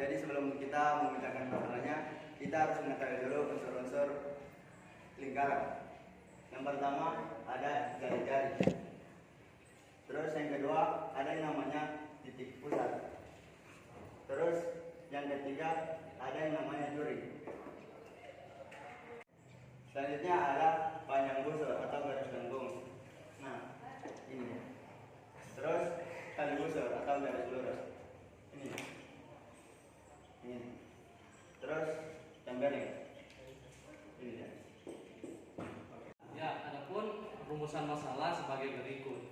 Jadi sebelum kita memecahkan masalahnya, kita harus mengetahui dulu unsur-unsur lingkaran. Yang pertama ada jari-jari. Terus yang kedua ada yang namanya titik pusat. Terus yang ketiga ada yang namanya duri. Selanjutnya ada panjang busur atau garis lengkung. Nah, ini. Terus tali busur atau garis lurus. Ini. Ini. Terus tembeling. Ini dia. Ya, adapun rumusan masalah sebagai berikut.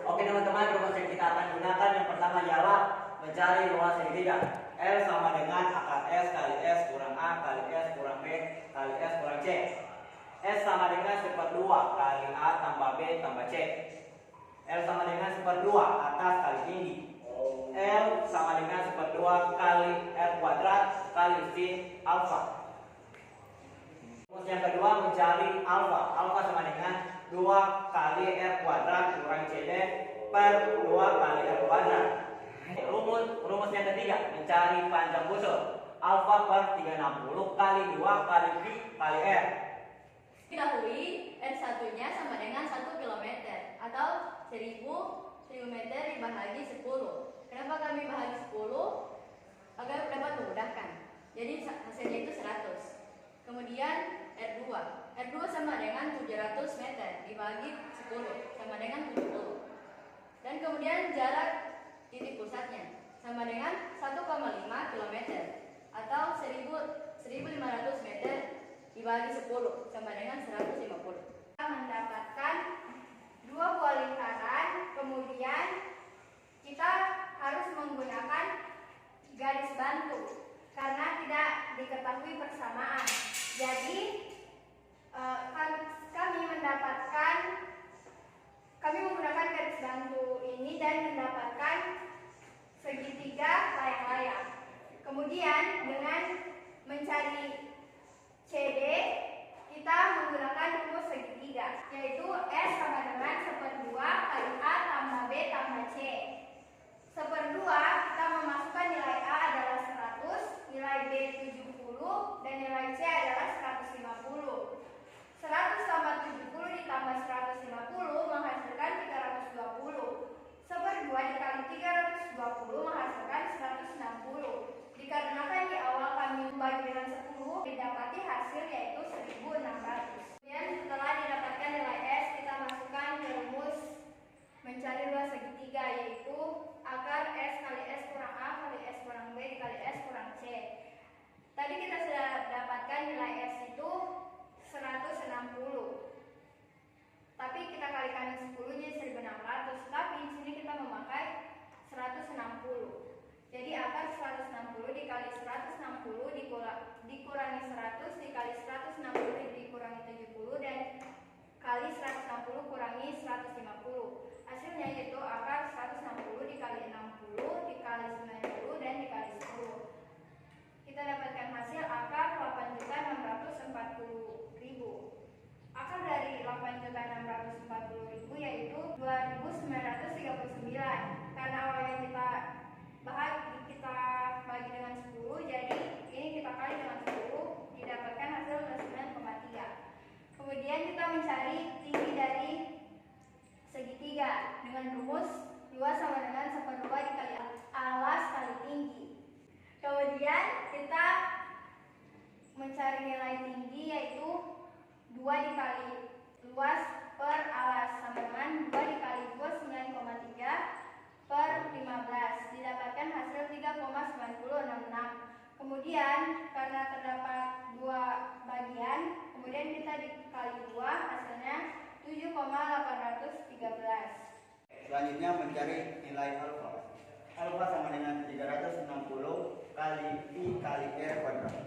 Oke teman-teman, rumus yang kita akan gunakan yang pertama ialah mencari luas segitiga. L sama dengan akar S kali S kurang A kali S kurang B kali S kurang C. S sama dengan 1/2 kali A tambah B tambah C. L sama dengan 1/2 atas kali tinggi. L sama dengan 1/2 kali R kuadrat kali sin alfa. Rumus yang kedua mencari alfa. Alfa sama dengan 2 kali R kuadrat kurang CD per 2 kali R kuadrat. Rumus yang ketiga mencari panjang busur. Alfa per 360 kali 2 kali V kali R. Diketahui R1-nya sama dengan 1 km atau 1000 meter dibagi 10. Kenapa kami bahagi 10? Agar dapat memudahkan. Jadi hasilnya itu 100. Kemudian R2. R2 sama dengan 700 meter dibagi 10 sama dengan 70. Dan kemudian jarak titik pusatnya sama dengan 1,5 km atau 1500 meter dibagi 10 sama dengan 150. Kita mendapatkan dua buah lingkaran, kemudian kita harus menggunakan garis bantu karena tidak diketahui persamaan. Jadi kami menggunakan garis bantu ini dan mendapatkan segitiga layang-layang. Kemudian dengan mencari CD, kita menggunakan rumus segitiga, yaitu S sama dengan 1/2 kali A tambah B tambah C. 1/2 kita memasukkan nilai A adalah 100, nilai B 70, dan nilai C adalah 150. 100 tambah 70 ditambah 150 menghasilkan 320. 1/2 dikali 320 menghasilkan 160. Dikarenakan di awal kami membagi dengan 10, didapati hasil yaitu 1600. Kemudian setelah didapatkan nilai S, kita masukkan ke rumus mencari luas segitiga, yaitu akar S kali S kurang A kali S kurang B dikali S kurang C. Tadi kita sudah dapatkan nilai S itu 160. Tapi kita kalikan 10 jadi 1600. Tapi di sini kita memakai 160. Jadi akar 160 dikali 160 dikurangi 100 dikali 160 dikurangi 70 dan kali 160 kurangi 150. Hasilnya yaitu akar 160 dikali 60 dikali 90 dan dikali 10. Kita dapatkan hasil akar 8.640.000. Akar dari 8.640.000 yaitu 2.939. Karena awalnya kita bagi dengan 10, jadi ini kita kali dengan 10, didapatkan hasil 9,3. Kemudian kita mencari tinggi dari segitiga dengan rumus 2 sama dengan 1/2 dikali alas kali tinggi. Kemudian kita mencari nilai tinggi yaitu 2 dikali luas per alas sama dengan 2 dikali 2 9,3 per 15, didapatkan hasil 3,9066. Kemudian karena terdapat dua bagian, kemudian kita dikali 2, hasilnya 7,813. Selanjutnya mencari nilai alfa. Alfa sama dengan 360 kali pi kali R kuadrat.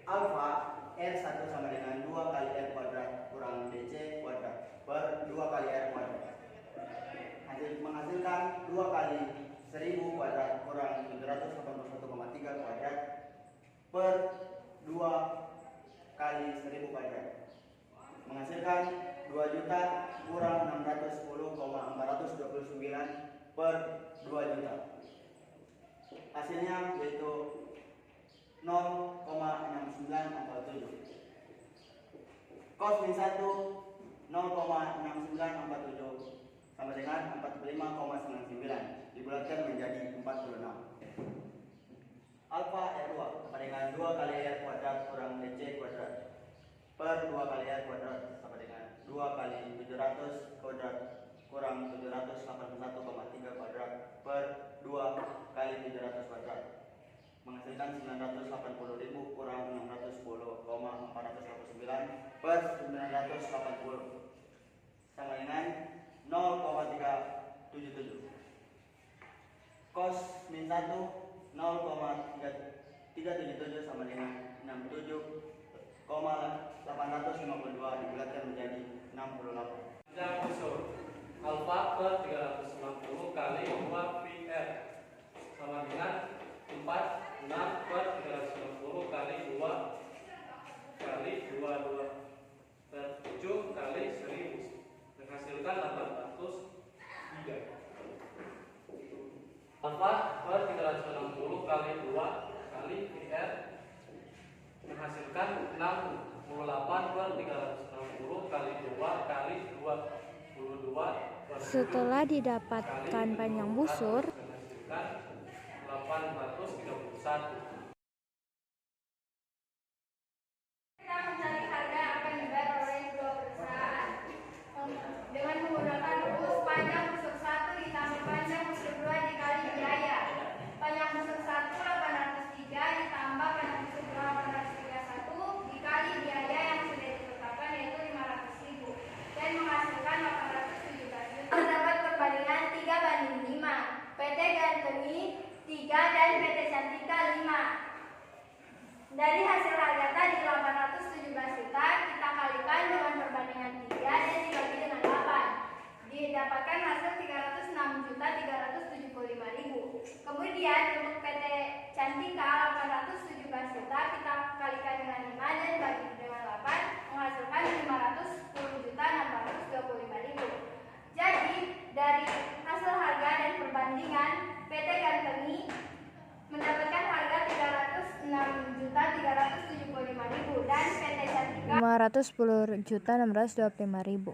Alfa R1 sama dengan 2 kali R kuadrat kurang DC kuadrat per 2 kali R kuadrat. Menghasilkan 2 kali 1000 kuadrat kurang 781,3 kuadrat per 2 kali 1000 kuadrat. menghasilkan 2 juta kurang 610,429 per 2 juta. Hasilnya yaitu 0,6947. Kos min 1 0,6947 sama dengan 45,99 dibulatkan menjadi 46. Alfa R2 sama dengan 2 kali R kuadrat kurang DC kuadrat per 2 kali R kuadrat sama dengan 2 kali 700 kuadrat kurang 781,3 kuadrat per 2 kali 700 kuadrat menghasilkan 980.000 kurang 610,489 per 980 sama dengan 0,377. Kos min 1 0,377 sama dengan 67,852 dibulatkan menjadi 68. Panjang busur alfa per 360 kali 2 PR sama dengan 46 per 360 kali 2 kali 22 per 7 kali 1000 menghasilkan 803. Alfa per 360 kali 2 kali PR menghasilkan 68 per 360 kali 2 kali 22 per 7 Setelah didapatkan panjang busur, menghasilkan 831. Kita mencari harga yang akan dibayar oleh dua perusahaan dengan menggunakan rumus panjang busur 1 ditambah panjang busur 2 dikali biaya. Panjang busur 1 803 ditambah panjang busur 2 831 dikali biaya yang sudah ditetapkan yaitu 500.000 dan menghasilkan 817 juta. Terdapat perbandingan 3:5. PT Gantemi 3 dan PT Cantika 5. Dari hasil harga tadi 817 juta kita kalikan dengan perbandingan 3 dan dibagi dengan 8. Didapatkan hasil 306.375.000. Kemudian untuk PT Cantika 817 juta kita kalikan dengan 5 dan bagi dengan 8 menghasilkan 510.625.000. Jadi dari hasil harga dan perbandingan PT Gantemi mendapatkan harga 306.375.000 dan PT Cantika 510.625.000.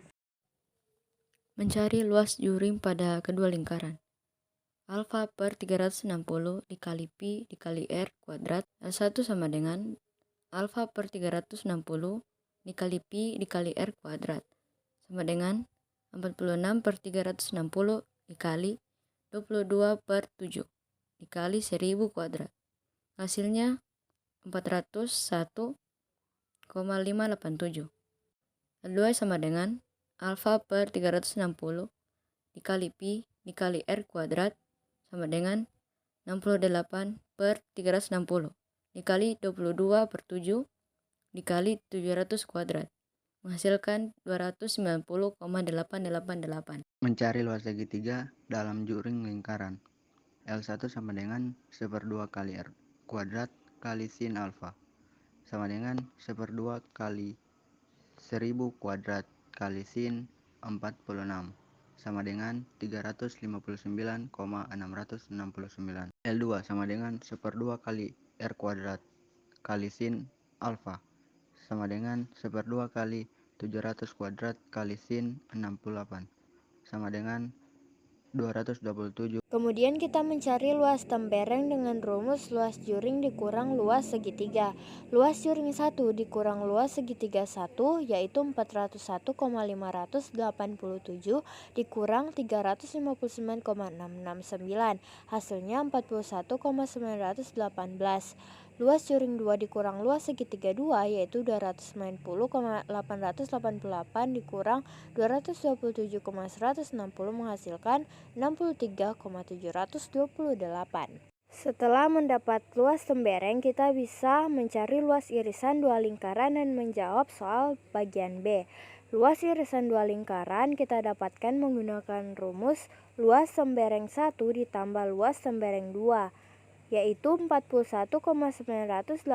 Mencari luas juring pada kedua lingkaran. Alfa per 360 dikali pi dikali r kuadrat L1 sama dengan alfa per 360 dikali pi dikali r kuadrat sama dengan 46 per 360 dikali 22 per 7 dikali 1000 kuadrat. Hasilnya 401,587. L2 sama dengan alfa per 360 dikali pi dikali r kuadrat sama dengan 68 per 360 dikali 22 per 7 dikali 700 kuadrat menghasilkan 290,888. Mencari luas segitiga dalam juring lingkaran. L1 sama dengan 1/2 kali R kuadrat kali sin alfa sama dengan 1/2 kali 1000 kuadrat kali sin 46 sama dengan 359,669. L2 sama dengan 1/2 kali R kuadrat kali sin alfa sama dengan 1/2 kali 700 kuadrat kali sin 68 sama dengan 227. Kemudian kita mencari luas tempereng dengan rumus luas juring dikurang luas segitiga. Luas juring 1 dikurang luas segitiga 1 yaitu 401,587 dikurang 359,669. Hasilnya 41,918. Luas juring 2 dikurang luas segitiga 2 yaitu 290,888 dikurang 227,160 menghasilkan 63,728. Setelah mendapat luas tempereng, kita bisa mencari luas irisan dua lingkaran dan menjawab soal bagian B. Luas irisan dua lingkaran kita dapatkan menggunakan rumus luas tempereng 1 ditambah luas tempereng 2 yaitu 41,918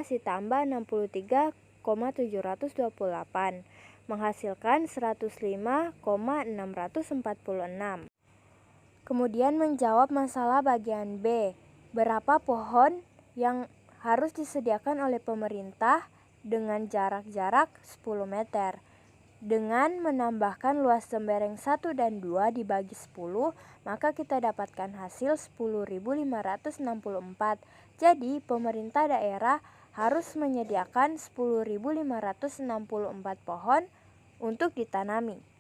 ditambah 63,728. menghasilkan 105,646. Kemudian menjawab masalah bagian B. Berapa pohon yang harus disediakan oleh pemerintah dengan jarak-jarak 10 meter? Dengan menambahkan luas lembereng 1 dan 2 dibagi 10, maka kita dapatkan hasil 10.564. Jadi, pemerintah daerah harus menyediakan 10.564 pohon untuk ditanami.